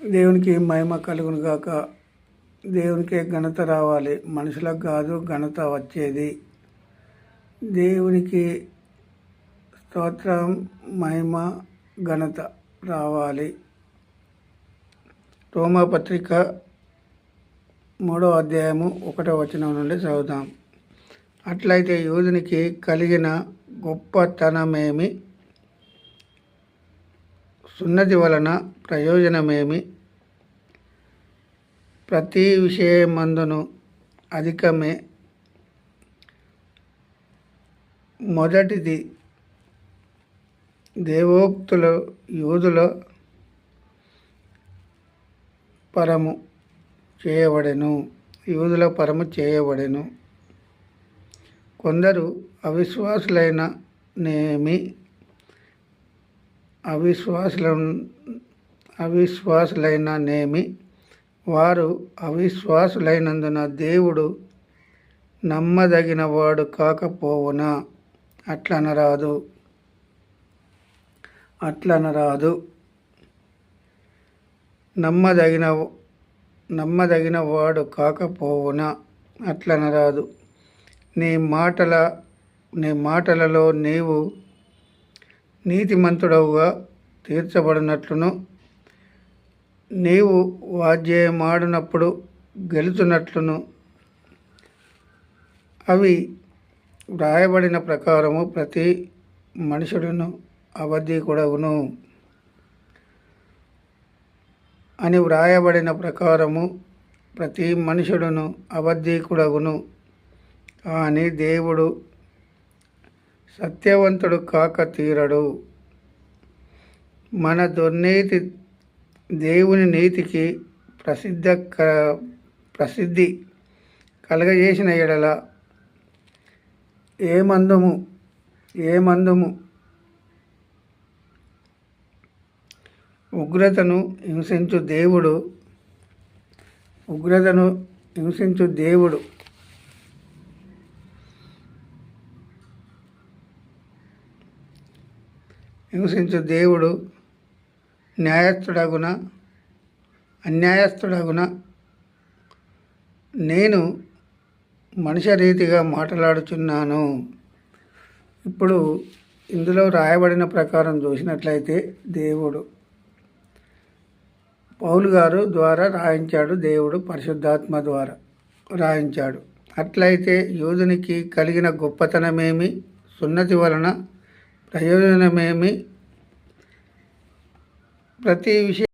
దేవునికి మహిమ కలుగును గాక. దేవునికే ఘనత రావాలి, మనుషులకు కాదు ఘనత వచ్చేది. దేవునికి స్తోత్రం, మహిమ, ఘనత రావాలి. రోమాపత్రిక 3వ అధ్యాయము 1వ వచనం నుండి చదువుతాం. అట్లయితే యూదునికి కలిగిన గొప్పతనమేమి, సున్నతి వలన ప్రయోజనమేమి? ప్రతి విషయమందును అధికమే. మొదటిది దేవోక్తులు యూదుల పరము చేయబడెను, యూదుల పరము చేయబడెను. కొందరు అవిశ్వాసులైననేమి వారు అవిశ్వాసులైనందున దేవుడు నమ్మదగినవాడు కాకపోవునా? అట్లనరాదు. నమ్మదగిన వాడు కాకపోవునా? అట్లనరాదు. నీ మాటలలో నీవు నీతిమంతుడవుగా తీర్చబడినట్లును, నీవు వాద్యమాడినప్పుడు గెలుచున్నట్లును, అవి వ్రాయబడిన ప్రకారము ప్రతి మనుషుడును అబద్ధికుడగును అని వ్రాయబడిన ప్రకారము ప్రతి మనుషుడును అబద్ధికుడగును. కానీ దేవుడు సత్యవంతుడు కాక తీరడు. మన దుర్నీతి దేవుని నీతికి ప్రసిద్ధి కలగజేసిన ఎడల ఏమందుము ఉగ్రతను హింసించు దేవుడు అన్యాయస్థుడగున? నేను మనుష్య రీతిగా మాట్లాడుచున్నాను. ఇప్పుడు ఇందులో రాయబడిన ప్రకారం చూసినట్లయితే దేవుడు పౌలు గారు ద్వారా రాయించాడు, దేవుడు పరిశుద్ధాత్మ ద్వారా రాయించాడు. అట్లయితే యూదునికి కలిగిన గొప్పతనమేమి, సున్నతి వలన ప్రయోజనమేమి? ప్రతి విషయం